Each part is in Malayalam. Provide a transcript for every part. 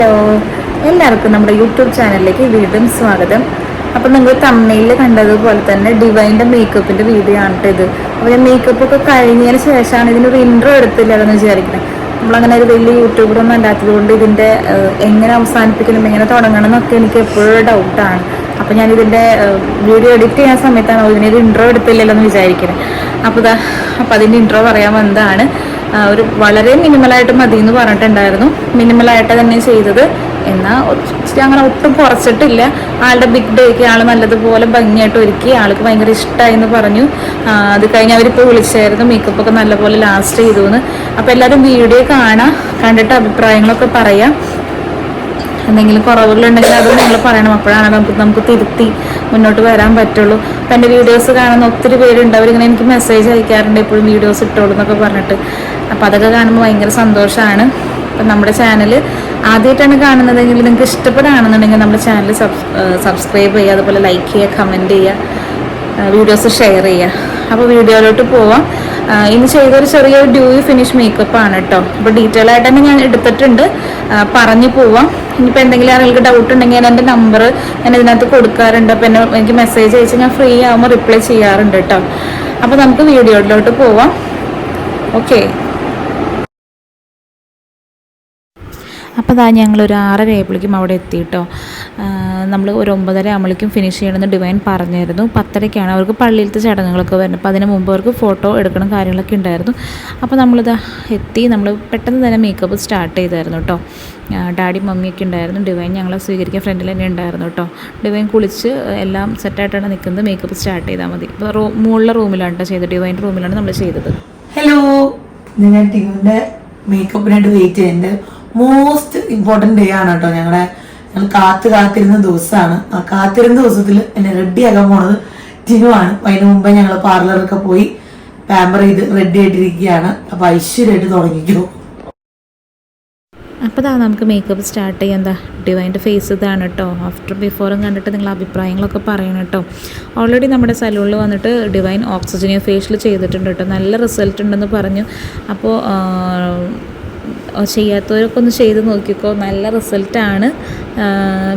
ഹലോ, എല്ലാവർക്കും നമ്മുടെ യൂട്യൂബ് ചാനലിലേക്ക് വീണ്ടും സ്വാഗതം. അപ്പോൾ നിങ്ങൾ തമ്മനയിൽ കണ്ടതുപോലെ തന്നെ ഡിവൈൻ്റെ മേക്കപ്പിൻ്റെ വീഡിയോ ആണ് ഇത്. അപ്പോൾ ഞാൻ മേക്കപ്പ് ഒക്കെ കഴിഞ്ഞതിന് ശേഷമാണ് ഇതിനൊരു ഇൻട്രോ എടുത്തില്ലെന്ന് വിചാരിക്കുന്നത്. നമ്മളങ്ങനെ ഒരു വലിയ യൂട്യൂബറൊന്നും അല്ലാത്തത് കൊണ്ട് ഇതിൻ്റെ എങ്ങനെ അവസാനിപ്പിക്കണം, എങ്ങനെ തുടങ്ങണം എന്നൊക്കെ എനിക്ക് എപ്പോഴും ഡൗട്ടാണ്. അപ്പോൾ ഞാനിതിൻ്റെ വീഡിയോ എഡിറ്റ് ചെയ്യുന്ന സമയത്താണ് ഇതിനൊരു ഇൻട്രോ എടുത്തില്ലല്ലോ എന്ന് വിചാരിക്കുന്നത്. അപ്പോൾ അതിൻ്റെ ഇൻട്രോ പറയാൻ വന്നതാണ്. ഒരു വളരെ മിനിമലായിട്ട് മതി എന്ന് പറഞ്ഞിട്ടുണ്ടായിരുന്നു. മിനിമലായിട്ട് തന്നെ ചെയ്തത്, എന്നാൽ അങ്ങനെ ഒട്ടും കുറച്ചിട്ടില്ല. ആളുടെ ബിഗ് ഡേക്ക് ആൾ നല്ലതുപോലെ ഭംഗിയായിട്ട് ഒരുക്കി, ആൾക്ക് ഭയങ്കര ഇഷ്ടമായി എന്ന് പറഞ്ഞു. അത് കഴിഞ്ഞ് അവരിപ്പോൾ വിളിച്ചായിരുന്നു മേക്കപ്പൊക്കെ നല്ലപോലെ ലാസ്റ്റ് ചെയ്തു എന്ന്. അപ്പോൾ എല്ലാവരും വീഡിയോ കണ്ടിട്ട് അഭിപ്രായങ്ങളൊക്കെ പറയാം. എന്തെങ്കിലും കുറവുകളുണ്ടെങ്കിൽ അത് നിങ്ങൾ പറയണം. അപ്പോഴാണ് നമുക്ക് തിരുത്തി മുന്നോട്ട് വരാൻ പറ്റുള്ളൂ. അപ്പം എൻ്റെ വീഡിയോസ് കാണുന്ന ഒത്തിരി പേരുണ്ട്. അവരിങ്ങനെ എനിക്ക് മെസ്സേജ് അയക്കാറുണ്ട്, എപ്പോഴും വീഡിയോസ് ഇട്ടോളൂ എന്നൊക്കെ പറഞ്ഞിട്ട്. അപ്പോൾ അതൊക്കെ കാണുമ്പോൾ ഭയങ്കര സന്തോഷമാണ്. അപ്പം നമ്മുടെ ചാനൽ ആദ്യമായിട്ടാണ് കാണുന്നതെങ്കിൽ നിങ്ങൾക്ക് ഇഷ്ടപ്പെടുകയാണെന്നുണ്ടെങ്കിൽ നമ്മുടെ ചാനൽ സബ്സ്ക്രൈബ് ചെയ്യുക, അതുപോലെ ലൈക്ക് ചെയ്യുക, കമൻറ്റ് ചെയ്യുക, വീഡിയോസ് ഷെയർ ചെയ്യുക. അപ്പോൾ വീഡിയോയിലോട്ട് പോവാം. ഇന്ന് ചെയ്തൊരു ചെറിയൊരു ഡ്യൂയി ഫിനിഷ് മേക്കപ്പ് ആണ് കേട്ടോ. അപ്പോൾ ഡീറ്റെയിൽ ആയിട്ട് തന്നെ ഞാൻ എടുത്തിട്ടുണ്ട്, പറഞ്ഞു പോവാം. ഇനിയിപ്പോൾ എന്തെങ്കിലും ആളുകൾക്ക് ഡൗട്ട് ഉണ്ടെങ്കിൽ ഞാൻ എൻ്റെ നമ്പർ ഞാൻ ഇതിനകത്ത് കൊടുക്കാറുണ്ട്. അപ്പോൾ എനിക്ക് മെസ്സേജ് അയച്ച് ഞാൻ ഫ്രീ ആകുമ്പോൾ റിപ്ലൈ ചെയ്യാറുണ്ട് കേട്ടോ. അപ്പോൾ നമുക്ക് വീഡിയോയിലോട്ട് പോവാം. ഓക്കെ. അപ്പോൾ ഞങ്ങളൊരു 6:30 ആയപ്പോഴേക്കും അവിടെ എത്തിയിട്ടോ. നമ്മൾ ഒരു 9:30 ആകുമ്പോഴേക്കും ഫിനിഷ് ചെയ്യണമെന്ന് ഡിവൈൻ പറഞ്ഞായിരുന്നു. 10:30ക്കാണ് അവർക്ക് പള്ളിയിലത്തെ ചടങ്ങുകളൊക്കെ വരുന്നത്. അപ്പോൾ അതിന് മുമ്പ് അവർക്ക് ഫോട്ടോ എടുക്കണം കാര്യങ്ങളൊക്കെ ഉണ്ടായിരുന്നു. അപ്പോൾ നമ്മളിത് എത്തി. നമ്മൾ പെട്ടെന്ന് തന്നെ മേക്കപ്പ് സ്റ്റാർട്ട് ചെയ്തായിരുന്നു കേട്ടോ. ഡാഡി മമ്മിയൊക്കെ ഉണ്ടായിരുന്നു. ഡിവൈൻ ഞങ്ങളെ സ്വീകരിക്കാൻ ഫ്രണ്ടിൽ തന്നെ ഉണ്ടായിരുന്നു കേട്ടോ. ഡിവൈൻ കുളിച്ച് എല്ലാം സെറ്റായിട്ടാണ് നിൽക്കുന്നത്. മേക്കപ്പ് സ്റ്റാർട്ട് ചെയ്താൽ മതി. ഇപ്പോൾ മുകളിലെ റൂമിലാണ് ചെയ്തത്. ഡിവൈൻ്റെ റൂമിലാണ് നമ്മൾ ചെയ്തത്. ഹലോ, ഞാൻ ടിനുവിൻ്റെ മേക്കപ്പിനായിട്ട് വെയിറ്റ് ചെയ്യുന്നുണ്ട്. മോസ്റ്റ് ഇമ്പോർട്ടൻ്റ് ഡേ ആണ് കേട്ടോ. ഞങ്ങൾ കാത്തിരുന്ന ദിവസമാണ്. ആ കാത്തിരുന്ന ദിവസത്തിൽ എന്നെ റെഡി ആക്കാൻ പോണത് ടിനു ആണ്. അതിന് മുമ്പേ ഞങ്ങൾ പാർലറൊക്കെ പോയി പാമ്പർ ചെയ്ത് റെഡി ആയിട്ടിരിക്കുകയാണ്. അപ്പോൾ ഐശ്വര്യമായിട്ട് തുടങ്ങിക്കോ. അപ്പോൾ നമുക്ക് മേക്കപ്പ് സ്റ്റാർട്ട് ചെയ്യാം. ഡിവൈൻ്റെ ഫേസ് ഇതാണ് കേട്ടോ. ആഫ്റ്റർ ബിഫോറും കണ്ടിട്ട് നിങ്ങൾ അഭിപ്രായങ്ങളൊക്കെ പറയണം കേട്ടോ. ഓൾറെഡി നമ്മുടെ സലൂണിൽ വന്നിട്ട് ഡിവൈൻ ഓക്സിജനിയോ ഫേഷ്യൽ ചെയ്തിട്ടുണ്ട് കേട്ടോ. നല്ല റിസൾട്ട് ഉണ്ടെന്ന് പറഞ്ഞു. അപ്പോൾ ചെയ്യാത്തവരൊക്കെ ഒന്ന് ചെയ്ത് നോക്കിക്കോ, നല്ല റിസൾട്ടാണ്.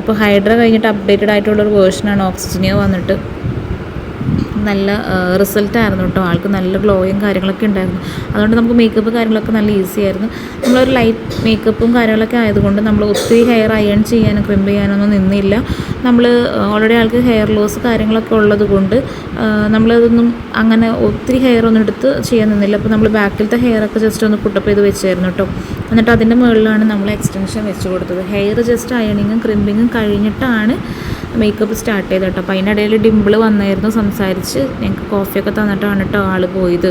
ഇപ്പോൾ ഹൈഡ്ര കഴിഞ്ഞിട്ട് അപ്ഡേറ്റഡ് ആയിട്ടുള്ളൊരു വേർഷനാണ് ഓക്സിജനിയോ വന്നിട്ട്. നല്ല റിസൾട്ടായിരുന്നു കേട്ടോ. ആൾക്ക് നല്ല ഗ്ലോയും കാര്യങ്ങളൊക്കെ ഉണ്ടായിരുന്നു. അതുകൊണ്ട് നമുക്ക് മേക്കപ്പ് കാര്യങ്ങളൊക്കെ നല്ല ഈസി ആയിരുന്നു. നമ്മളൊരു ലൈറ്റ് മേക്കപ്പും കാര്യങ്ങളൊക്കെ ആയതുകൊണ്ട് നമ്മൾ ഒത്തിരി ഹെയർ അയൺ ചെയ്യാനോ ക്രിമ്പ് ചെയ്യാനൊന്നും നിന്നില്ല. നമ്മൾ ഓൾറെഡി ആൾക്ക് ഹെയർ ലോസ് കാര്യങ്ങളൊക്കെ ഉള്ളത് കൊണ്ട് നമ്മളതൊന്നും അങ്ങനെ ഒത്തിരി ഹെയർ ഒന്നും എടുത്ത് ചെയ്യാൻ നിന്നില്ല. അപ്പോൾ നമ്മൾ ബാക്കിലത്തെ ഹെയറൊക്കെ ജസ്റ്റ് ഒന്ന് പുട്ടപ്പ് ചെയ്ത് വെച്ചായിരുന്നു കേട്ടോ. എന്നിട്ട് അതിൻ്റെ മുകളിലാണ് നമ്മൾ എക്സ്റ്റൻഷൻ വെച്ച് കൊടുത്തത്. ഹെയർ ജസ്റ്റ് അയണിങ്ങും ക്രിമ്പിങ്ങും കഴിഞ്ഞിട്ടാണ് മേക്കപ്പ് സ്റ്റാർട്ട് ചെയ്തത് കേട്ടോ. അപ്പോൾ അതിനിടയിൽ ഡിമ്പിൾ വന്നായിരുന്നു, സംസാരിച്ച് ഞങ്ങൾക്ക് കോഫിയൊക്കെ തന്നിട്ടാണ് കേട്ടോ ആൾ പോയത്.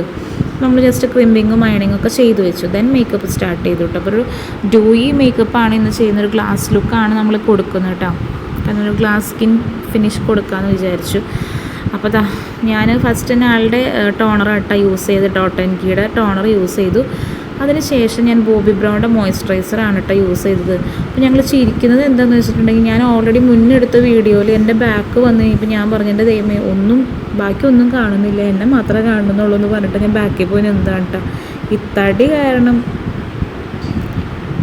നമ്മൾ ജസ്റ്റ് ക്രിമ്പിങ്ങും അയണിങ്ങും ഒക്കെ ചെയ്തു വെച്ചു. ദെൻ മേക്കപ്പ് സ്റ്റാർട്ട് ചെയ്തു കേട്ടോ. അപ്പോൾ ഒരു ഡ്യൂയി മേക്കപ്പാണ് ഇന്ന് ചെയ്യുന്നൊരു ഗ്ലാസ് ലുക്കാണ് നമ്മൾ കൊടുക്കുന്നത് കേട്ടോ. കാരണം ഒരു ഗ്ലാസ് സ്കിൻ ഫിനിഷ് കൊടുക്കാമെന്ന് വിചാരിച്ചു. അപ്പോൾ ഞാൻ ഫസ്റ്റ് തന്നെ ആളുടെ ടോണർ കേട്ടോ യൂസ് ചെയ്ത്, ഡോട്ടൻകിയുടെ ടോണർ യൂസ് ചെയ്തു. അതിനുശേഷം ഞാൻ ബോബി ബ്രൗണിൻ്റെ മോയ്സ്ചറൈസറാണ് കേട്ടോ യൂസ് ചെയ്തത്. അപ്പോൾ ഞങ്ങൾ ചിരിക്കുന്നത് എന്താണെന്ന് വെച്ചിട്ടുണ്ടെങ്കിൽ, ഞാൻ ഓൾറെഡി മുന്നെടുത്ത വീഡിയോയിൽ എൻ്റെ ബാക്ക് വന്ന് കഴിഞ്ഞപ്പോൾ ഞാൻ പറഞ്ഞു, എൻ്റെ ദൈവമേ ബാക്കി ഒന്നും കാണുന്നില്ല, എന്നെ മാത്രമേ കാണുന്നുള്ളൂ എന്ന് പറഞ്ഞിട്ട് ഞാൻ ബാക്കിൽ പോയി എന്താണ് കേട്ടോ. ഈ തടി കാരണം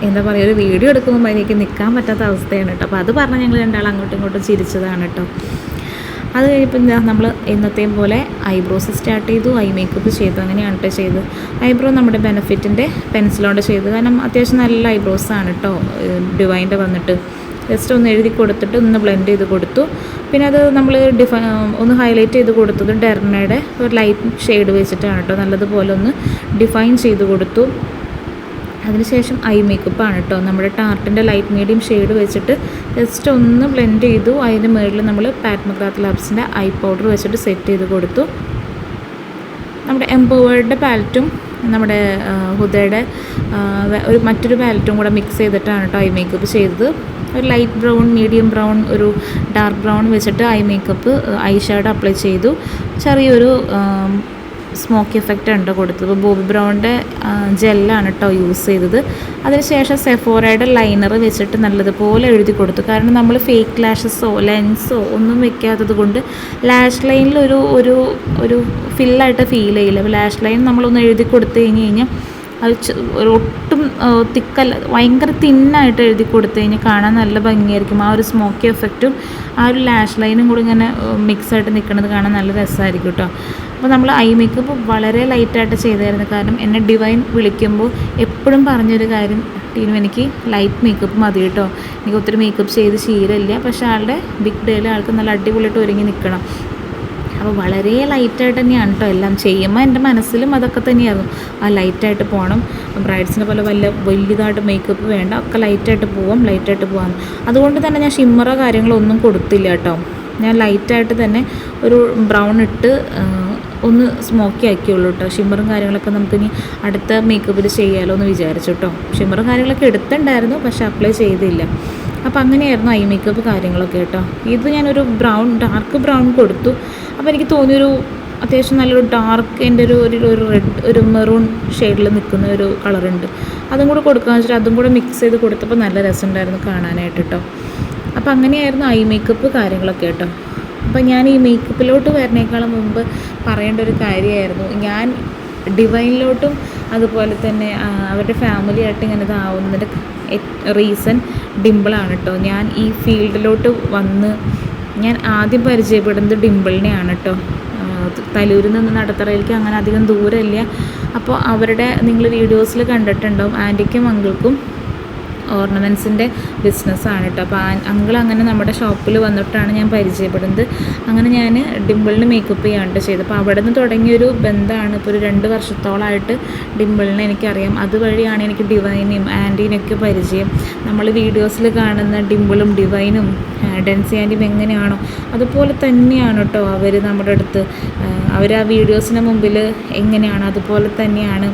എന്താ പറയുക, ഒരു വീഡിയോ എടുക്കുമ്പോൾ അതിലേക്ക് നിൽക്കാൻ പറ്റാത്ത അവസ്ഥയാണ് കേട്ടോ. അപ്പോൾ അത് പറഞ്ഞാൽ ഞങ്ങൾ രണ്ടാളും അങ്ങോട്ടും ഇങ്ങോട്ടും ചിരിച്ചതാണ് കേട്ടോ. അത് കഴിഞ്ഞപ്പോൾ നമ്മൾ എന്നത്തെയും പോലെ ഐബ്രോസ് സ്റ്റാർട്ട് ചെയ്തു, ഐ മേക്കപ്പ് ചെയ്തു. അങ്ങനെയാണ് കേട്ടോ ചെയ്ത്. ഐബ്രോ നമ്മുടെ ബെനഫിറ്റിൻ്റെ പെൻസിലോണ്ട് ചെയ്തു. കാരണം അത്യാവശ്യം നല്ല ഐബ്രോസാണ് കേട്ടോ ഡിവൈൻ്റെ വന്നിട്ട്. ജസ്റ്റ് ഒന്ന് എഴുതി കൊടുത്തിട്ട് ഒന്ന് ബ്ലെൻഡ് ചെയ്ത് കൊടുത്തു. പിന്നെ അത് നമ്മൾ ഒന്ന് ഹൈലൈറ്റ് ചെയ്ത് കൊടുത്തത് ഡെർമയുടെ ഒരു ലൈറ്റ് ഷെയ്ഡ് വെച്ചിട്ടാണ് കേട്ടോ. നല്ലതുപോലെ ഒന്ന് ഡിഫൈൻ ചെയ്ത് കൊടുത്തു. അതിനുശേഷം ഐ മേക്കപ്പാണ് കേട്ടോ. നമ്മുടെ ടാർട്ടിൻ്റെ ലൈറ്റ് മീഡിയം ഷെയ്ഡ് വെച്ചിട്ട് ജസ്റ്റ് ഒന്ന് ബ്ലെൻഡ് ചെയ്തു. അതിൻ്റെ മുകളിൽ നമ്മൾ പാറ്റ് മക്രാത്ത് ലാബ്സിൻ്റെ ഐ പൗഡർ വെച്ചിട്ട് സെറ്റ് ചെയ്ത് കൊടുത്തു. നമ്മുടെ എംപവേർഡ് പാലറ്റും നമ്മുടെ ഹുദയുടെ മറ്റൊരു പാലറ്റും കൂടെ മിക്സ് ചെയ്തിട്ടാണ് കേട്ടോ ഐ മേക്കപ്പ് ചെയ്തത്. ഒരു ലൈറ്റ് ബ്രൗൺ, മീഡിയം ബ്രൗൺ, ഒരു ഡാർക്ക് ബ്രൗൺ വെച്ചിട്ട് I makeup I shadow apply ചെയ്തു. ചെറിയൊരു സ്മോക്കി എഫക്റ്റ് ഉണ്ട് കൊടുത്തത്. ഇപ്പോൾ ബോബി ബ്രൗണിൻ്റെ ജെല്ലാണ് കേട്ടോ യൂസ് ചെയ്തത്. അതിനുശേഷം സെഫോറയുടെ ലൈനർ വെച്ചിട്ട് നല്ലതുപോലെ എഴുതി കൊടുത്തു. കാരണം നമ്മൾ ഫേക്ക് ലാഷസോ ലെൻസോ ഒന്നും വെക്കാത്തത് കൊണ്ട് ലാഷ് ലൈനിൽ ഒരു ഫില്ലായിട്ട് ഫീൽ ചെയ്യില്ല. അപ്പോൾ ലാഷ് ലൈൻ നമ്മളൊന്ന് എഴുതി കൊടുത്തു കഴിഞ്ഞാൽ അത് ഒരു ഒട്ടും തിക്കല്ല, ഭയങ്കര തിന്നായിട്ട് എഴുതി കൊടുത്തു കഴിഞ്ഞാൽ കാണാൻ നല്ല ഭംഗിയായിരിക്കും. ആ ഒരു സ്മോക്കി എഫക്റ്റും ആ ഒരു ലാഷ് ലൈനും കൂടി ഇങ്ങനെ മിക്സായിട്ട് നിൽക്കുന്നത് കാണാൻ നല്ല രസമായിരിക്കും കേട്ടോ. അപ്പോൾ നമ്മൾ ഐ മേക്കപ്പ് വളരെ ലൈറ്റായിട്ട് ചെയ്തായിരുന്നു. കാരണം എന്നെ ഡിവൈൻ വിളിക്കുമ്പോൾ എപ്പോഴും പറഞ്ഞൊരു കാര്യം, ടീനു എനിക്ക് ലൈറ്റ് മേക്കപ്പ് മതി കേട്ടോ, എനിക്ക് ഒത്തിരി മേക്കപ്പ് ചെയ്ത് ശീലമില്ല, പക്ഷേ ആളുടെ ബിഗ് ഡേയിൽ ആൾക്ക് നല്ല അടിപൊളിയായിട്ട് ഒരുങ്ങി നിൽക്കണം. അപ്പോൾ വളരെ ലൈറ്റായിട്ട് തന്നെയാണ് കേട്ടോ എല്ലാം ചെയ്യുമ്പോൾ. എൻ്റെ മനസ്സിലും അതൊക്കെ തന്നെയായിരുന്നു, ആ ലൈറ്റായിട്ട് പോകണം, ബ്രൈഡ്സിനെ പോലെ വലിയതായിട്ട് മേക്കപ്പ് വേണ്ട, ഒക്കെ ലൈറ്റായിട്ട് പോകാം. അതുകൊണ്ട് തന്നെ ഞാൻ ഷിമ്മറോ കാര്യങ്ങളോ ഒന്നും കൊടുത്തില്ല കേട്ടോ. ഞാൻ ലൈറ്റായിട്ട് തന്നെ ഒരു ബ്രൗൺ ഇട്ട് ഒന്ന് സ്മോക്കി ആക്കിയുള്ളൂ കേട്ടോ. ഷിമ്മറും കാര്യങ്ങളൊക്കെ നമുക്കിനി അടുത്ത മേക്കപ്പിൽ ചെയ്യാമല്ലോ എന്ന് വിചാരിച്ചു കേട്ടോ. ഷിമ്മറും കാര്യങ്ങളൊക്കെ എടുത്തിട്ടുണ്ടായിരുന്നു, പക്ഷെ അപ്ലൈ ചെയ്തില്ല. അപ്പോൾ അങ്ങനെയായിരുന്നു ഐ മേക്കപ്പ് കാര്യങ്ങളൊക്കെ കേട്ടോ. ഇത് ഞാനൊരു ഡാർക്ക് ബ്രൗൺ കൊടുത്തു. അപ്പോൾ എനിക്ക് തോന്നിയൊരു അത്യാവശ്യം നല്ലൊരു ഡാർക്ക്, എൻ്റെ ഒരു റെഡ്, ഒരു മെറൂൺ ഷെയ്ഡിൽ നിൽക്കുന്ന ഒരു കളറുണ്ട്, അതും കൂടെ കൊടുക്കാമെന്ന് വെച്ചിട്ട് അതും കൂടെ മിക്സ് ചെയ്ത് കൊടുത്തപ്പോൾ നല്ല രസമുണ്ടായിരുന്നു കാണാനായിട്ട് കേട്ടോ. അപ്പോൾ അങ്ങനെയായിരുന്നു ഐ മേക്കപ്പ് കാര്യങ്ങളൊക്കെ കേട്ടോ. അപ്പോൾ ഞാൻ ഈ മേക്കപ്പിലോട്ട് വരുന്നേക്കാളും മുമ്പ് പറയേണ്ട ഒരു കാര്യമായിരുന്നു, ഞാൻ ഡിവൈനിലോട്ടും അതുപോലെ തന്നെ അവരുടെ ഫാമിലിയായിട്ട് ഇങ്ങനെ ഇതാവുന്നതിൻ്റെ റീസൺ ഡിംപിളാണ് കേട്ടോ. ഞാൻ ഈ ഫീൽഡിലോട്ട് വന്ന് ഞാൻ ആദ്യം പരിചയപ്പെടുന്നത് ഡിംപിളിനെയാണ് കേട്ടോ. തലൂരിൽ നിന്ന് നടത്തറയിലേക്ക് അങ്ങനെ അധികം ദൂരമില്ല. അപ്പോൾ അവരുടെ നിങ്ങൾ വീഡിയോസിൽ കണ്ടിട്ടുണ്ടാവും, ആൻറ്റിക്കും അങ്കിൾക്കും ഓർണമെൻറ്റ്സിൻ്റെ ബിസിനസ്സാണ് കേട്ടോ. അപ്പോൾ അങ്കിൾ അങ്ങനെ നമ്മുടെ ഷോപ്പിൽ വന്നിട്ടാണ് ഞാൻ പരിചയപ്പെടുന്നത്. അങ്ങനെ ഞാൻ ഡിംപിളിന് മേക്കപ്പ് ചെയ്യാണ്ട് ചെയ്തത്. അപ്പോൾ അവിടെ നിന്ന് തുടങ്ങിയൊരു ബന്ധമാണ്. ഇപ്പോൾ ഒരു 2 വർഷത്തോളമായിട്ട് ഡിംപിളിനെ എനിക്കറിയാം. അതുവഴിയാണ് എനിക്ക് ഡിവൈനെയും ആൻറ്റീനെയൊക്കെ പരിചയം. നമ്മൾ വീഡിയോസിൽ കാണുന്ന ഡിംപിളും ഡിവൈനും ഡെൻസി ആൻറ്റിയും എങ്ങനെയാണോ അതുപോലെ തന്നെയാണ് കേട്ടോ അവർ നമ്മുടെ അടുത്ത്. അവർ ആ വീഡിയോസിന് മുമ്പിൽ എങ്ങനെയാണ് അതുപോലെ തന്നെയാണ്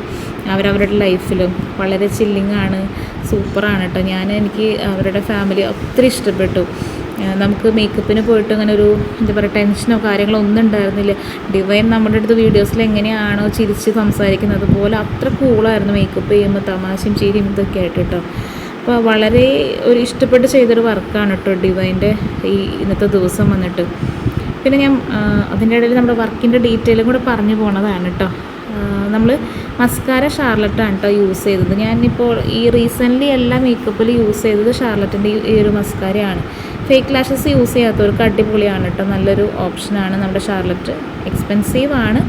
അവരവരുടെ ലൈഫിലും. വളരെ ചില്ലിങ്ങാണ്, സൂപ്പറാണ് കേട്ടോ. എനിക്ക് അവരുടെ ഫാമിലി ഒത്തിരി ഇഷ്ടപ്പെട്ടു. നമുക്ക് മേക്കപ്പിന് പോയിട്ട് അങ്ങനെ ഒരു എന്താ പറയുക ടെൻഷനോ കാര്യങ്ങളോ ഒന്നും ഉണ്ടായിരുന്നില്ല. ഡിവൈൻ നമ്മുടെ അടുത്ത് വീഡിയോസിൽ എങ്ങനെയാണോ ചിരിച്ച് സംസാരിക്കുന്നത് അതുപോലെ അത്ര കൂളായിരുന്നു മേക്കപ്പ് ചെയ്യുമ്പോൾ, തമാശയും ചിരിയും ഇതൊക്കെ ആയിട്ട് കേട്ടോ. അപ്പോൾ വളരെ ഒരു ഇഷ്ടപ്പെട്ട് ചെയ്തൊരു വർക്കാണ് കേട്ടോ ഡിവൈൻ്റെ ഈ ഇന്നത്തെ ദിവസം വന്നിട്ട്. പിന്നെ ഞാൻ അതിൻ്റെ ഇടയിൽ നമ്മുടെ വർക്കിൻ്റെ ഡീറ്റെയിലും കൂടെ പറഞ്ഞു പോണതാണ് കേട്ടോ. നമ്മൾ മസ്കാര ഷാർലറ്റാണ് കേട്ടോ യൂസ് ചെയ്തത്. ഞാനിപ്പോൾ ഈ റീസെൻ്റ്ലി എല്ലാ മേക്കപ്പിൽ യൂസ് ചെയ്തത് ഷാർലറ്റിൻ്റെ ഈ ഒരു മസ്കാരയാണ്. ഫേക്ക് ലാഷസ് യൂസ് ചെയ്യാത്തവർക്ക് അടിപൊളിയാണ് കേട്ടോ, നല്ലൊരു ഓപ്ഷനാണ് നമ്മുടെ ഷാർലറ്റ്. എക്സ്പെൻസീവാണ്,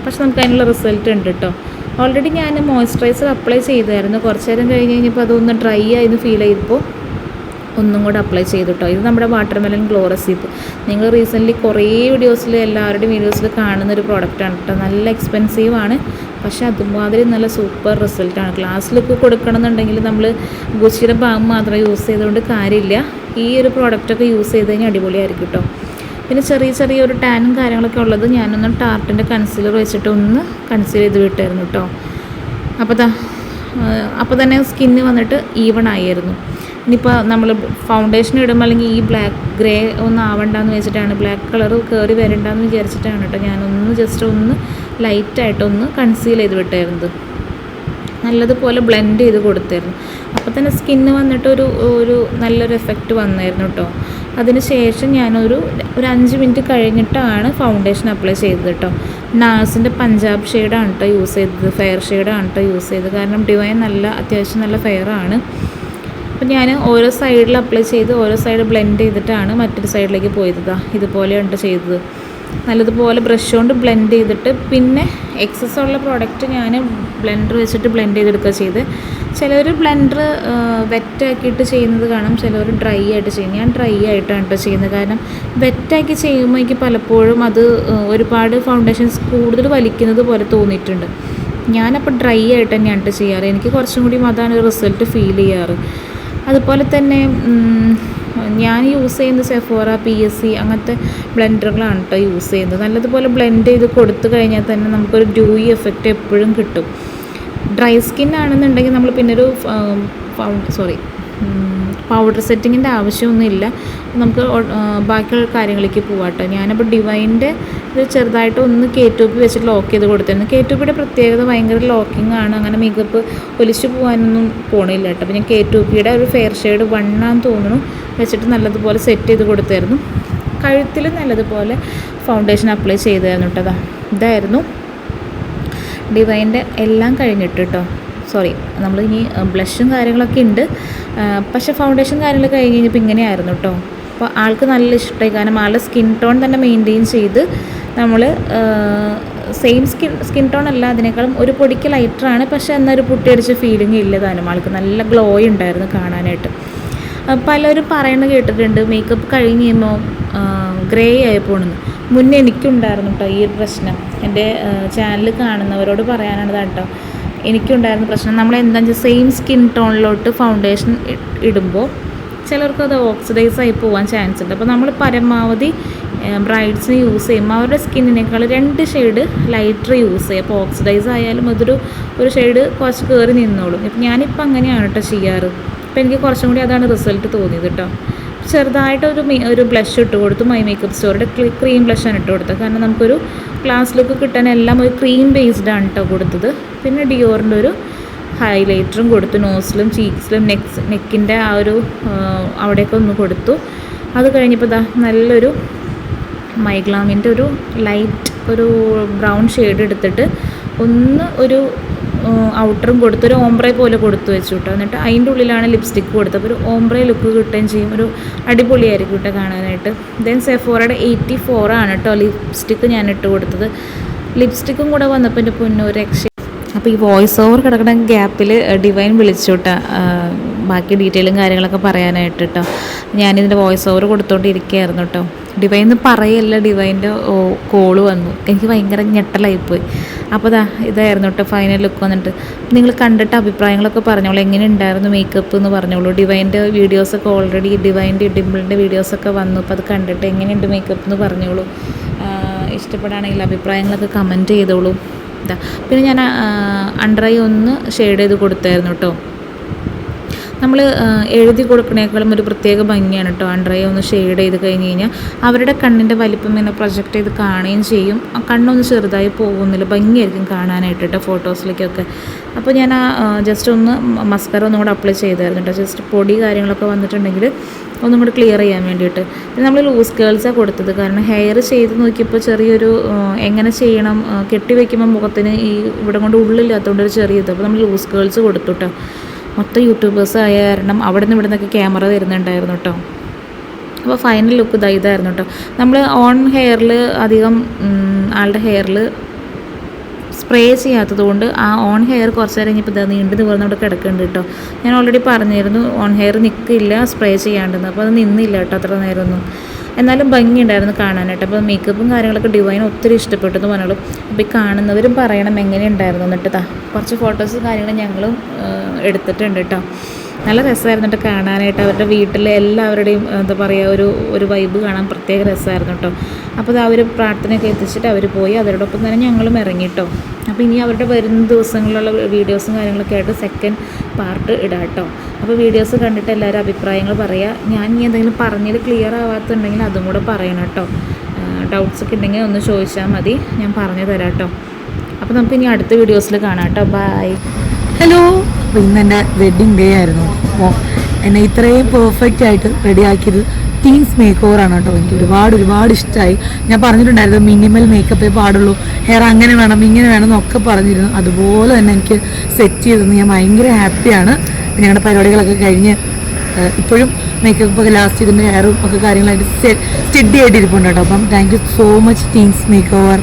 പക്ഷെ നമുക്ക് അതിനുള്ള റിസൾട്ട് ഉണ്ട് കേട്ടോ. ഓൾറെഡി ഞാൻ മോയ്സ്ചറൈസർ അപ്ലൈ ചെയ്തായിരുന്നു. കുറച്ച് നേരം കഴിഞ്ഞ് കഴിഞ്ഞപ്പോൾ അതൊന്ന് ഡ്രൈ ആയെന്ന് ഫീൽ ചെയ്തപ്പോൾ ഒന്നും കൂടെ അപ്ലൈ ചെയ്തു കേട്ടോ. ഇത് നമ്മുടെ വാട്ടർമെലൺ ഗ്ലോ റെസിപ്പ്. നിങ്ങൾ റീസെൻ്റ്ലി കുറേ വീഡിയോസിൽ എല്ലാവരുടെയും വീഡിയോസിൽ കാണുന്നൊരു പ്രോഡക്റ്റാണ് കേട്ടോ. നല്ല എക്സ്പെൻസീവാണ്, പക്ഷെ അതുമാതിരി നല്ല സൂപ്പർ റിസൾട്ടാണ്. ഗ്ലാസ് ലുക്ക് കൊടുക്കണമെന്നുണ്ടെങ്കിൽ നമ്മൾ ഗുച്ചിയുടെ ബാം മാത്രം യൂസ് ചെയ്തുകൊണ്ട് കാര്യമില്ല. ഈ ഒരു പ്രോഡക്റ്റൊക്കെ യൂസ് ചെയ്ത് കഴിഞ്ഞാൽ അടിപൊളിയായിരിക്കും കേട്ടോ. പിന്നെ ചെറിയൊരു ടാനും കാര്യങ്ങളൊക്കെ ഉള്ളത് ഞാനൊന്ന് ടാർട്ടിൻ്റെ കൺസീലർ വെച്ചിട്ട് ഒന്ന് കൺസീൽ ചെയ്ത് വിട്ടായിരുന്നു കേട്ടോ. അപ്പോൾ തന്നെ സ്കിന്ന് വന്നിട്ട് ഈവൺ ആയിരുന്നു. ഇനിയിപ്പോൾ നമ്മൾ ഫൗണ്ടേഷൻ ഇടുമ്പോൾ അല്ലെങ്കിൽ ഈ ബ്ലാക്ക് ഗ്രേ ഒന്നും ആവണ്ടെന്ന് വെച്ചിട്ടാണ്, ബ്ലാക്ക് കളർ കയറി വരണ്ടെന്ന് വിചാരിച്ചിട്ടാണ് കേട്ടോ ഞാനൊന്ന് ജസ്റ്റ് ഒന്ന് ലൈറ്റായിട്ടൊന്ന് കൺസീൽ ചെയ്ത് വിട്ടായിരുന്നത്. നല്ലതുപോലെ ബ്ലെൻഡ് ചെയ്ത് കൊടുത്തായിരുന്നു. അപ്പോൾ തന്നെ സ്കിന്ന് വന്നിട്ട് ഒരു നല്ലൊരു എഫക്റ്റ് വന്നായിരുന്നു കേട്ടോ. അതിന് ശേഷം ഞാനൊരു 5 മിനിറ്റ് കഴിഞ്ഞിട്ടാണ് ഫൗണ്ടേഷൻ അപ്ലൈ ചെയ്തത് കേട്ടോ. നാഴ്സിൻ്റെ പഞ്ചാബ് ഷെയ്ഡാണ് കേട്ടോ യൂസ് ചെയ്തത്, ഫെയർ ഷെയ്ഡാണ് കേട്ടോ യൂസ് ചെയ്തത്. കാരണം ഡിവൈൻ അത്യാവശ്യം നല്ല ഫെയറാണ്. അപ്പം ഞാൻ ഓരോ സൈഡിൽ അപ്ലൈ ചെയ്ത് ഓരോ സൈഡ് ബ്ലെൻഡ് ചെയ്തിട്ടാണ് മറ്റൊരു സൈഡിലേക്ക് പോയത്. ഇതുപോലെയാണ് ചെയ്തത്. നല്ലതുപോലെ ബ്രഷ് കൊണ്ട് ബ്ലെൻഡ് ചെയ്തിട്ട് പിന്നെ എക്സസ് ഉള്ള പ്രോഡക്റ്റ് ഞാൻ ബ്ലെൻഡർ വെച്ചിട്ട് ബ്ലെൻഡ് ചെയ്തെടുക്കുക ചെയ്ത്. ചിലർ ബ്ലെൻഡർ വെറ്റാക്കിയിട്ട് ചെയ്യുന്നത് കാണാം, ചിലർ ഡ്രൈ ആയിട്ട് ചെയ്യും. ഞാൻ ഡ്രൈ ആയിട്ടാണ് കേട്ടോ ചെയ്യുന്നത്. കാരണം വെറ്റാക്കി ചെയ്യുമ്പോൾ എനിക്ക് പലപ്പോഴും അത് ഒരുപാട് ഫൗണ്ടേഷൻസ് കൂടുതൽ വലിക്കുന്നത് പോലെ തോന്നിയിട്ടുണ്ട്. ഞാനപ്പോൾ ഡ്രൈ ആയിട്ട് തന്നെയാണ് കേട്ടോ ചെയ്യാറ്. എനിക്ക് കുറച്ചും കൂടി അതാണ് റിസൾട്ട് ഫീൽ ചെയ്യാറ്. അതുപോലെ തന്നെ ഞാൻ യൂസ് ചെയ്യുന്നത് സെഫോറ, PSC അങ്ങനത്തെ ബ്ലെൻഡറുകളാണ് കേട്ടോ യൂസ് ചെയ്യുന്നത്. നല്ലതുപോലെ ബ്ലെൻഡ് ചെയ്ത് കൊടുത്തു കഴിഞ്ഞാൽ തന്നെ നമുക്കൊരു ഡ്യൂയി എഫക്റ്റ് എപ്പോഴും കിട്ടും. ഡ്രൈ സ്കിൻ ആണെന്നുണ്ടെങ്കിൽ നമ്മൾ പിന്നെ ഒരു പൗഡർ സെറ്റിങ്ങിൻ്റെ ആവശ്യമൊന്നുമില്ല. നമുക്ക് ബാക്കിയുള്ള കാര്യങ്ങളിലേക്ക് പോകാം കേട്ടോ. ഞാനപ്പോൾ ഡിവൈൻ്റെ ഇത് ചെറുതായിട്ട് ഒന്ന് K2P വെച്ചിട്ട് ലോക്ക് ചെയ്ത് കൊടുത്തിരുന്നു. K2Pയുടെ പ്രത്യേകത ഭയങ്കര ലോക്കിംഗ് ആണ്. അങ്ങനെ മേക്കപ്പ് ഒലിച്ചു പോകാനൊന്നും പോണില്ല കേട്ടോ. അപ്പോൾ ഞാൻ K2Pയുടെ ഒരു ഫെയർ ഷെയ്ഡ് 1 ആണെന്ന് തോന്നുന്നു വെച്ചിട്ട് നല്ലതുപോലെ സെറ്റ് ചെയ്ത് കൊടുത്തായിരുന്നു. കഴുത്തിൽ നല്ലതുപോലെ ഫൗണ്ടേഷൻ അപ്ലൈ ചെയ്തായിരുന്നു കേട്ടോ. ഇതായിരുന്നു ഡിവൈൻ്റെ എല്ലാം കഴിഞ്ഞിട്ട് കേട്ടോ. സോറി നമ്മൾ ഇനി ബ്ലഷും കാര്യങ്ങളൊക്കെ ഉണ്ട്. പക്ഷേ ഫൗണ്ടേഷൻ കാര്യങ്ങൾ കഴിഞ്ഞ് കഴിഞ്ഞപ്പോൾ ഇങ്ങനെയായിരുന്നു കേട്ടോ. അപ്പോൾ ആൾക്ക് നല്ല ഇഷ്ടമായി, കാരണം ആളുടെ സ്കിൻ ടോൺ തന്നെ മെയിൻറ്റെയിൻ ചെയ്ത് നമ്മൾ സെയിം സ്കിൻ ടോൺ അല്ല, അതിനേക്കാളും ഒരു പൊടിക്ക് ലൈറ്ററാണ്, പക്ഷേ എന്നൊരു പൊട്ടിയടിച്ച ഫീലിംഗ് ഇല്ല താനും. ആൾക്ക് നല്ല ഗ്ലോ ഉണ്ടായിരുന്നു കാണാനായിട്ട്. പലരും പറയുന്നത് കേട്ടിട്ടുണ്ട് മേക്കപ്പ് കഴിഞ്ഞ് കഴിയുമ്പോൾ ഗ്രേ ആയി പോകണമെന്ന്. മുന്നേ എനിക്കുണ്ടായിരുന്നു കേട്ടോ ഈ ഒരു പ്രശ്നം. എൻ്റെ ചാനൽ കാണുന്നവരോട് പറയാനാണ് കേട്ടോ, എനിക്കുണ്ടായിരുന്ന പ്രശ്നം. നമ്മൾ എന്താണെന്ന് വെച്ചാൽ സെയിം സ്കിൻ ടോണിലോട്ട് ഫൗണ്ടേഷൻ ഇടുമ്പോൾ ചിലർക്ക് അത് ഓക്സിഡൈസ് ആയി പോകാൻ ചാൻസ് ഉണ്ട്. അപ്പോൾ നമ്മൾ പരമാവധി ബ്രൈഡ്സിന് യൂസ് ചെയ്യുമ്പോൾ അവരുടെ സ്കിന്നിനേക്കാൾ 2 ഷെയ്ഡ് ലൈറ്റർ യൂസ് ചെയ്യും. അപ്പോൾ ഓക്സിഡൈസ് ആയാലും ഒരു ഷെയ്ഡ് കുറച്ച് കയറി നിന്നോളും. ഇപ്പം ഞാനിപ്പോൾ അങ്ങനെയാണ് കേട്ടോ ചെയ്യാറ്. അപ്പോൾ എനിക്ക് കുറച്ചും കൂടി അതാണ് റിസൾട്ട് തോന്നിയത് കേട്ടോ. ചെറുതായിട്ട് ഒരു ബ്ലഷ് ഇട്ട് കൊടുത്തു, മൈ മേക്കപ്പ് സ്റ്റോറിൻ്റെ ക്രീം ബ്ലഷാണ് ഇട്ട് കൊടുത്തത്. കാരണം നമുക്കൊരു ക്ലാസ് ലുക്ക് കിട്ടാൻ എല്ലാം ഒരു ക്രീം ബേസ്ഡാണ് കേട്ടോ കൊടുത്തത്. പിന്നെ ഡിയോറിൻ്റെ ഒരു ഹൈലൈറ്ററും കൊടുത്തു, നോസിലും ചീക്സിലും നെക്കിൻ്റെ ആ ഒരു അവിടെയൊക്കെ ഒന്ന് കൊടുത്തു. അത് കഴിഞ്ഞപ്പോൾ നല്ലൊരു മൈഗ്ലാമിൻ്റെ ഒരു ലൈറ്റ് ഒരു ബ്രൗൺ ഷെയ്ഡ് എടുത്തിട്ട് ഒരു ഔട്ടറും കൊടുത്ത് ഒരു ഓംബ്രേ പോലെ കൊടുത്തു വെച്ചു കേട്ടോ. എന്നിട്ട് അതിൻ്റെ ഉള്ളിലാണ് ലിപ്സ്റ്റിക്ക് കൊടുത്തത്. അപ്പോൾ ഒരു ഓംബ്രേ ലുക്ക് കിട്ടുകയും ചെയ്യും, ഒരു അടിപൊളിയായിരിക്കും കേട്ടോ കാണാനായിട്ട്. ദെൻ സെഫോറയുടെ 84 ആണ് കേട്ടോ ലിപ്സ്റ്റിക്ക് ഞാൻ ഇട്ട് കൊടുത്തത്. ലിപ്സ്റ്റിക്കും കൂടെ വന്നപ്പോൾ എൻ്റെ പൊന്നൊരു രക്ഷ. അപ്പോൾ ഈ വോയിസ് ഓവർ കിടക്കുന്ന ഗ്യാപ്പിൽ ഡിവൈൻ വിളിച്ചു കേട്ടോ ബാക്കി ഡീറ്റെയിലും കാര്യങ്ങളൊക്കെ പറയാനായിട്ട് കേട്ടോ. ഞാനിതിൻ്റെ വോയിസ് ഓവർ കൊടുത്തോണ്ടിരിക്കുകയായിരുന്നു കേട്ടോ. ഡിവൈൻ പറയല്ല, ഡിവൈൻ്റെ കോള് വന്നു. എനിക്ക് ഭയങ്കര ഞെട്ടലായിപ്പോയി. അപ്പോൾ ഇതായിരുന്നു കേട്ടോ ഫൈനൽ ലുക്ക് വന്നിട്ട്. നിങ്ങൾ കണ്ടിട്ട് അഭിപ്രായങ്ങളൊക്കെ പറഞ്ഞോളൂ, എങ്ങനെ ഉണ്ടായിരുന്നു മേക്കപ്പ് എന്ന് പറഞ്ഞോളൂ. ഡിവൈൻ്റെ വീഡിയോസൊക്കെ ഓൾറെഡി ഡിവൈൻ്റെ ഡിംപിളിൻ്റെ വീഡിയോസൊക്കെ വന്നു. അപ്പോൾ അത് കണ്ടിട്ട് എങ്ങനെയുണ്ട് മേക്കപ്പ് എന്ന് പറഞ്ഞോളൂ. ഇഷ്ടപ്പെടുകയാണെങ്കിൽ അഭിപ്രായങ്ങളൊക്കെ കമൻറ്റ് ചെയ്തോളൂ. പിന്നെ ഞാൻ അണ്ടർ ഐ ഒന്ന് ഷെയ്ഡ് ചെയ്ത് കൊടുത്തായിരുന്നു കേട്ടോ. നമ്മൾ എഴുതി കൊടുക്കണേക്കാളും ഒരു പ്രത്യേക ഭംഗിയാണ് കേട്ടോ അണ്ടർ ഐ ഒന്ന് ഷെയ്ഡ് ചെയ്ത് കഴിഞ്ഞ് കഴിഞ്ഞാൽ. അവരുടെ കണ്ണിൻ്റെ വലിപ്പം ഇങ്ങനെ പ്രൊജക്റ്റ് ചെയ്ത് കാണുകയും ചെയ്യും. ആ കണ്ണൊന്ന് ചെറുതായി പോകുന്നില്ല, ഭംഗിയായിരിക്കും കാണാനായിട്ട് കേട്ടോ ഫോട്ടോസിലേക്കൊക്കെ. അപ്പോൾ ഞാൻ ജസ്റ്റ് ഒന്ന് മസ്കാര ഒന്നും കൂടെ അപ്ലൈ ചെയ്തായിരുന്നു കേട്ടോ. ജസ്റ്റ് പൊടി കാര്യങ്ങളൊക്കെ വന്നിട്ടുണ്ടെങ്കിൽ ഒന്നും കൂടി ക്ലിയർ ചെയ്യാൻ വേണ്ടിയിട്ട്. പിന്നെ നമ്മൾ ലൂസ് കേൾസാണ് കൊടുത്തത്, കാരണം ഹെയർ ചെയ്ത് നോക്കിയപ്പോൾ ചെറിയൊരു എങ്ങനെ ചെയ്യണം, കെട്ടി വയ്ക്കുമ്പോൾ മുഖത്തിന് ഈ ഇവിടെ കൊണ്ട് ഉള്ളില്ലാത്തതുകൊണ്ട് ഒരു ചെറിയത്. അപ്പോൾ നമ്മൾ ലൂസ് കേൾസ് കൊടുത്തു കേട്ടോ. മൊത്തം യൂട്യൂബേഴ്സ് ആയ കാരണം അവിടെ നിന്ന് ഇവിടെ നിന്നൊക്കെ ക്യാമറ വരുന്നുണ്ടായിരുന്നു കേട്ടോ. അപ്പോൾ ഫൈനൽ ലുക്ക് ഇതായിരുന്നു കേട്ടോ. നമ്മൾ ഓൺ ഹെയറിൽ അധികം ആളുടെ ഹെയറിൽ സ്പ്രേ ചെയ്യാത്തത് കൊണ്ട് ആ ഓൺ ഹെയർ കുറച്ച് നേരം കഴിഞ്ഞപ്പോൾ നീണ്ടു നിവർന്നോട് കിടക്കുന്നുണ്ട് കേട്ടോ. ഞാൻ ഓൾറെഡി പറഞ്ഞിരുന്നു ഓൺ ഹെയർ നിൽക്കില്ല സ്പ്രേ ചെയ്യാണ്ടെന്ന്. അപ്പോൾ അത് നിന്നില്ല കേട്ടോ അത്ര നേരമൊന്നും. എന്നാലും ഭംഗിയുണ്ടായിരുന്നു കാണാനായിട്ട്. അപ്പോൾ മേക്കപ്പും കാര്യങ്ങളൊക്കെ ഡിവൈൻ ഒത്തിരി ഇഷ്ടപ്പെട്ടെന്ന് പറഞ്ഞോളൂ. അപ്പോൾ ഈ കാണുന്നവരും പറയണം എങ്ങനെയുണ്ടായിരുന്നു. എന്നിട്ട് കുറച്ച് ഫോട്ടോസ് കാര്യങ്ങൾ ഞങ്ങളും എടുത്തിട്ടുണ്ട് കേട്ടോ. നല്ല രസമായിരുന്നു കേട്ടോ കാണാനായിട്ട്. അവരുടെ വീട്ടിലെ എല്ലാവരുടെയും എന്താ പറയുക ഒരു വൈബ് കാണാൻ പ്രത്യേക രസമായിരുന്നു കേട്ടോ. അപ്പോൾ അത് അവർ പ്രാർത്ഥനയൊക്കെ എത്തിച്ചിട്ട് അവർ പോയി. അവരോടൊപ്പം തന്നെ ഞങ്ങളും ഇറങ്ങി കേട്ടോ. അപ്പോൾ ഇനി അവരുടെ വരുന്ന ദിവസങ്ങളിലുള്ള വീഡിയോസും കാര്യങ്ങളൊക്കെ ആയിട്ട് സെക്കൻഡ് പാർട്ട് ഇടാം കേട്ടോ. അപ്പോൾ വീഡിയോസ് കണ്ടിട്ട് എല്ലാവരും അഭിപ്രായങ്ങൾ പറയുക. ഞാൻ ഇനി എന്തെങ്കിലും പറഞ്ഞത് ക്ലിയർ ആവാത്തുണ്ടെങ്കിൽ അതും കൂടെ പറയണം കേട്ടോ. ഡൗട്ട്സ് ഒക്കെ ഉണ്ടെങ്കിൽ ഒന്ന് ചോദിച്ചാൽ മതി, ഞാൻ പറഞ്ഞു തരാം കേട്ടോ. അപ്പോൾ നമുക്ക് ഇനി അടുത്ത വീഡിയോസിൽ കാണാം കേട്ടോ. ബൈ. ഹലോ. അപ്പോൾ ഇന്ന് എൻ്റെ വെഡ്ഡിങ് ഡേ ആയിരുന്നു. അപ്പോൾ എന്നെ ഇത്രയും പെർഫെക്റ്റ് ആയിട്ട് റെഡിയാക്കിയത് ടീംസ് മേക്ക് ഓവറാണ് കേട്ടോ. എനിക്ക് ഒരുപാട് ഇഷ്ടമായി. ഞാൻ പറഞ്ഞിട്ടുണ്ടായിരുന്നു മിനിമൽ മേക്കപ്പേ പാടുള്ളൂ, ഹെയർ അങ്ങനെ വേണം ഇങ്ങനെ വേണം എന്നൊക്കെ പറഞ്ഞിരുന്നു. അതുപോലെ തന്നെ എനിക്ക് സെറ്റ് ചെയ്തെന്ന് ഞാൻ ഭയങ്കര ഹാപ്പിയാണ്. ഞങ്ങളുടെ പരിപാടികളൊക്കെ കഴിഞ്ഞ് ഇപ്പോഴും മേക്കപ്പ് ഒക്കെ ലാസ്റ്റ് ചെയ്തിട്ട് ഹെയറും ഒക്കെ കാര്യങ്ങളായിട്ട് സ്റ്റഡി ആയിട്ട് ഇരിപ്പുണ്ട് കേട്ടോ. അപ്പം thank you so much teams make over.